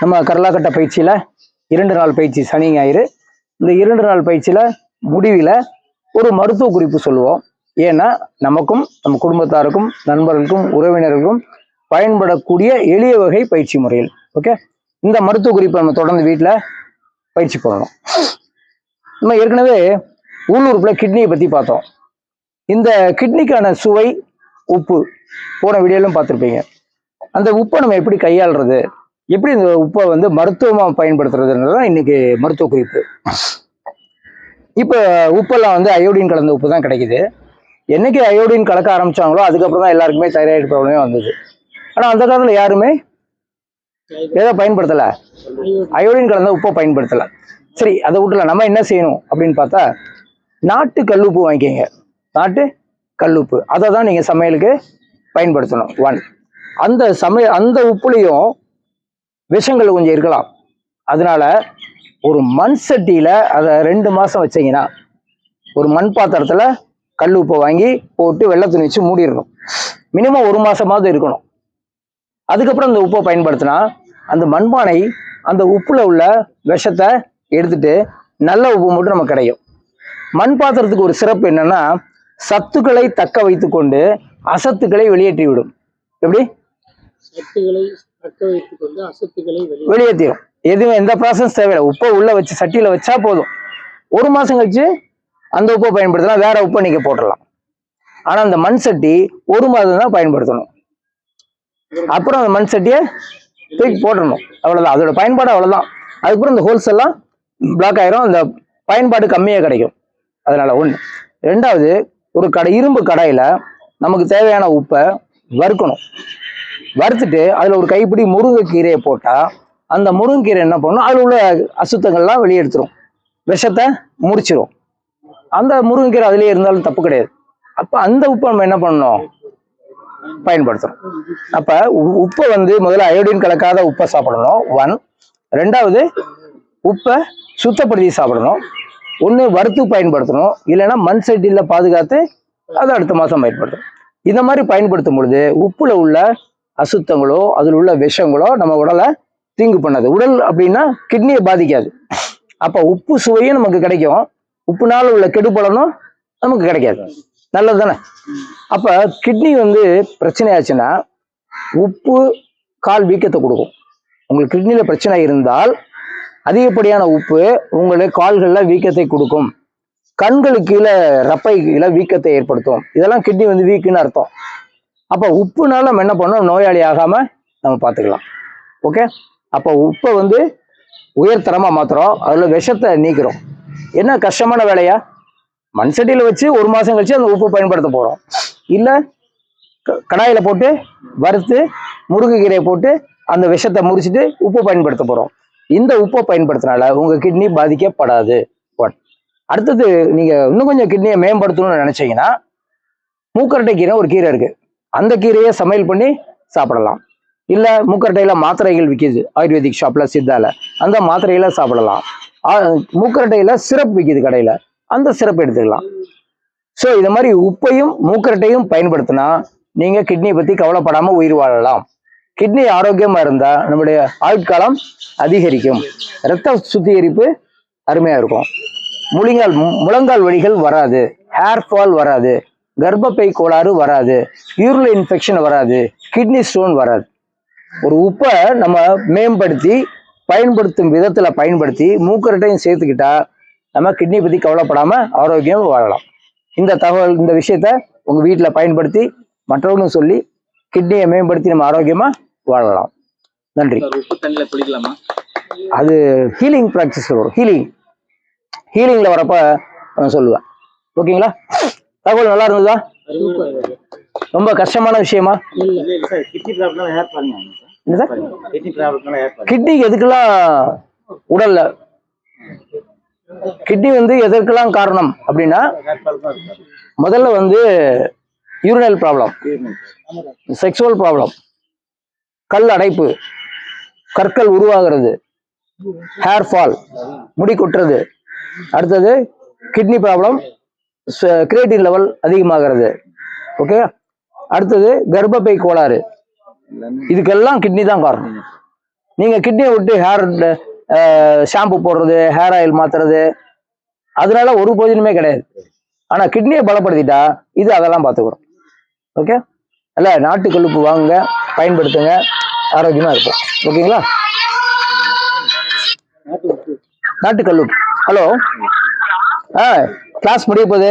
நம்ம கரலாக்கட்ட பயிற்சியில் 2 நாள் பயிற்சி சனி ஞாயிறு. இந்த 2 நாள் பயிற்சியில் முடிவில் ஒரு மருத்துவ குறிப்பு சொல்லுவோம். ஏன்னா நமக்கும் நம்ம குடும்பத்தாருக்கும் நண்பர்களுக்கும் உறவினர்களுக்கும் பயன்படக்கூடிய எளிய வகை பயிற்சி முறையில். ஓகே, இந்த மருத்துவ குறிப்பை நம்ம தொடர்ந்து வீட்டில் பயிற்சி பண்ணணும். நம்ம ஏற்கனவே உள்ளூர்ல கிட்னியை பற்றி பார்த்தோம். இந்த கிட்னிக்கான சுவை, உப்பு போன வீடியோலும் பார்த்துருப்பீங்க. அந்த உப்பை நம்ம எப்படி கையாளுறது, எப்படி இந்த உப்பை வந்து மருத்துவமாக பயன்படுத்துறதுன்றதுதான் இன்னைக்கு மருத்துவ குறிப்பு. இப்போ உப்பெல்லாம் வந்து அயோடின் கலந்த உப்பு தான் கிடைக்குது. என்னைக்கு அயோடின் கலக்க ஆரம்பிச்சாங்களோ அதுக்கப்புறம் தான் எல்லாருக்குமே தைராய்டு ப்ராப்ளமே வந்தது. ஆனால் அந்த காலத்தில் யாருமே எதை பயன்படுத்தலை, அயோடின் கலந்த உப்பை பயன்படுத்தலை. சரி, அதை விட்டுல நம்ம என்ன செய்யணும் அப்படின்னு பார்த்தா, நாட்டு கல்லுப்பு வாங்கிக்கோங்க. நாட்டு கல்லுப்பு அதை தான் நீங்கள் சமையலுக்கு பயன்படுத்தணும். 1, அந்த உப்புலையும் விஷங்கள் கொஞ்சம் இருக்கலாம். அதனால ஒரு மண் சட்டியில் அதை 2 மாதம் வச்சிங்கன்னா, ஒரு மண் பாத்திரத்தில் கல் உப்பை வாங்கி போட்டு வெள்ளை துணி வச்சு மூடிடணும். மினிமம் 1 மாதமாவது இருக்கணும். அதுக்கப்புறம் அந்த உப்பை பயன்படுத்தினா அந்த மண்பானை அந்த உப்புல உள்ள விஷத்தை எடுத்துட்டு நல்ல உப்பு மட்டும் நமக்கு கிடைக்கும். மண் பாத்திரத்துக்கு ஒரு சிறப்பு என்னன்னா, சத்துக்களை தக்க வைத்து கொண்டு அசத்துக்களை வெளியேற்றி விடும். எப்படி? சத்துக்களை தக்க வைத்துக் கொண்டு அசத்துக்களை வெளியேற்றிடும். எதுவும் எந்த ப்ராசஸ் தேவையில்லை. உப்பை உள்ள வச்சு சட்டியில வச்சா போதும். 1 மாசம் கழிச்சு அந்த உப்பை பயன்படுத்தலாம், வேற உப்பை நீங்க போட்டுடலாம். ஆனா அந்த மண் சட்டி 1 மாதம் தான் பயன்படுத்தணும். அப்புறம் அந்த மண் சட்டியை தூக்கி போட்டுடணும். அவ்வளவுதான், அதோட பயன்பாடு அவ்வளவுதான். அதுக்கப்புறம் இந்த ஹோல்ஸ் எல்லாம் பிளாக் ஆயிரும், அந்த பயன்பாடு கம்மியா கிடைக்கும். அதனால 1. 2வது, ஒரு இரும்பு கடாயில நமக்கு தேவையான உப்பை வறுக்கணும். வறுத்துட்டு அதுல ஒரு கைப்பிடி முருங்கைக்கீரையை போட்டா அந்த முருங்கைக்கீரை என்ன பண்ணும், அதுல உள்ள அசுத்தங்கள்லாம் வெளியெடுத்துரும், விஷத்தை முடிச்சிடும். அந்த முருங்கைக்கீரை அதுலயே இருந்தாலும் தப்பு கிடையாது. அப்ப அந்த உப்பை நம்ம என்ன பண்ணணும், பயன்படுத்தணும். அப்ப உப்பை வந்து முதல்ல அயோடின் கலக்காத உப்பை சாப்பிடணும் 1. 2வது, உப்பை சுத்தப்படுத்தி சாப்பிடணும். 1 வறுத்து பயன்படுத்தணும், இல்லைன்னா மண் சட்டியில பாதுகாத்து அதை அடுத்த மாசம் பயன்படுத்தணும். இந்த மாதிரி பயன்படுத்தும் பொழுது உப்புல உள்ள அசுத்தங்களோ அதில் உள்ள விஷங்களோ நம்ம உடலை தீங்கு பண்ணாது. உடல் அப்படின்னா கிட்னியை பாதிக்காது. அப்ப உப்பு சுவையும் நமக்கு கிடைக்கும், உப்புனால உள்ள கெடுபலனும் நமக்கு கிடைக்காது. நல்லது தானே? அப்ப கிட்னி வந்து பிரச்சனை ஆச்சுன்னா உப்பு கால் வீக்கத்தை கொடுக்கும். உங்களுக்கு கிட்னியில பிரச்சனை இருந்தால் அதிகப்படியான உப்பு உங்களுக்கு கால்கள்ல வீக்கத்தை கொடுக்கும், கண்களுக்கு கீழே ரப்பை கீழே வீக்கத்தை ஏற்படுத்தும். இதெல்லாம் கிட்னி வந்து வீக்குன்னு அர்த்தம். அப்ப உப்புனால நம்ம என்ன பண்ணோம், நோயாளி ஆகாம நம்ம பார்த்துக்கலாம். ஓகே, அப்ப உப்பை வந்து உயர்தரமா மாத்துறோம், அதுல விஷத்தை நீக்கிறோம். என்ன கஷ்டமான வேலையா? மண் சட்டியில வச்சு 1 மாசம் கழிச்சு அந்த உப்பு பயன்படுத்த போறோம். இல்ல கடாயில போட்டு வறுத்து முருங்கைக்கீரையை போட்டு அந்த விஷத்தை முறிச்சிட்டு உப்பு பயன்படுத்த போறோம். இந்த உப்பை பயன்படுத்தினால உங்க கிட்னி பாதிக்கப்படாது. 1. அடுத்தது, நீங்க இன்னும் கொஞ்சம் கிட்னியை மேம்படுத்தணும்னு நினைச்சீங்கன்னா, மூக்கரட்டை கீரை ஒரு கீரை இருக்கு, அந்த கீரையை சமையல் பண்ணி சாப்பிடலாம். இல்ல மூக்கரட்டையில மாத்திரைகள் விற்கிது ஆயுர்வேதிக் ஷாப்ல, சித்தால, அந்த மாத்திரையில சாப்பிடலாம். மூக்கரட்டையில சிரப் விற்கிது கடையில, அந்த சிரப் எடுத்துக்கலாம். ஸோ இந்த மாதிரி உப்பையும் மூக்கரட்டையும் பயன்படுத்தினா நீங்க கிட்னியை பத்தி கவலைப்படாம உயிர் வாழலாம். கிட்னி ஆரோக்கியமா இருந்தா நம்முடைய ஆயுட்காலம் அதிகரிக்கும், இரத்த சுத்திகரிப்பு அருமையா இருக்கும், முழங்கால் வலிகள் வராது, ஹேர் ஃபால் வராது, கர்ப்பப்பை கோளாறு வராது, யூரின் இன்ஃபெக்ஷன் வராது, கிட்னி ஸ்டோன் வராது. ஒரு உப்பை நம்ம மேம்படுத்தி பயன்படுத்தும் விதத்துல பயன்படுத்தி மூக்கரட்டையும் சேர்த்துக்கிட்டா நம்ம கிட்னி பத்தி கவலைப்படாம ஆரோக்கியம் வாழலாம். இந்த தகவல், இந்த விஷயத்த உங்க வீட்டுல பயன்படுத்தி மற்றவங்களும் சொல்லி கிட்னியை மேம்படுத்தி நம்ம ஆரோக்கியமா வாழலாம். நன்றி. உப்பு தண்ணியில குளிக்கலாமா? அது ஹீலிங் பிராக்டிஸ்ல வரும். ஹீலிங்ல வரப்ப சொல்லுவேன். ஓகேங்களா? தகவல் நல்லா இருந்ததா? ரொம்ப கஷ்டமான விஷயமா? கிட்னிக்கு எதுக்கெல்லாம் உடல்ல கிட்னி வந்து எதற்கெல்லாம் காரணம் அப்படின்னா, முதல்ல வந்து யூரினல் ப்ராப்ளம், செக்ஸுவல் ப்ராப்ளம், கல் அடைப்பு, கற்கள் உருவாகிறது, ஹேர் ஃபால், முடி கொட்டுறது, அடுத்தது கிட்னி ப்ராப்ளம், கிரியேட்டின் லெவல் அதிகமாகிறது. ஓகே, அடுத்தது கர்ப்பப்பை கோளாறு. இதுக்கெல்லாம் கிட்னி தான் காரணம். நீங்க கிட்னியை விட்டு ஹேர் ஷாம்பு போடுறது, ஹேர் ஆயில் மாத்துறது, அதனால ஒரு பிரயோஜனமே கிடையாது. ஆனா கிட்னியை பலப்படுத்திட்டா இது அதெல்லாம் பார்த்துக்கிறோம். ஓகே, அல்ல நாட்டு கல்லுப்பு வாங்குங்க, பயன்படுத்துங்க, ஆரோக்கியமா இருக்கும். ஓகேங்களா? நாட்டு கல்லுப்பு. ஹலோ, கிளாஸ் முடிய போகுது.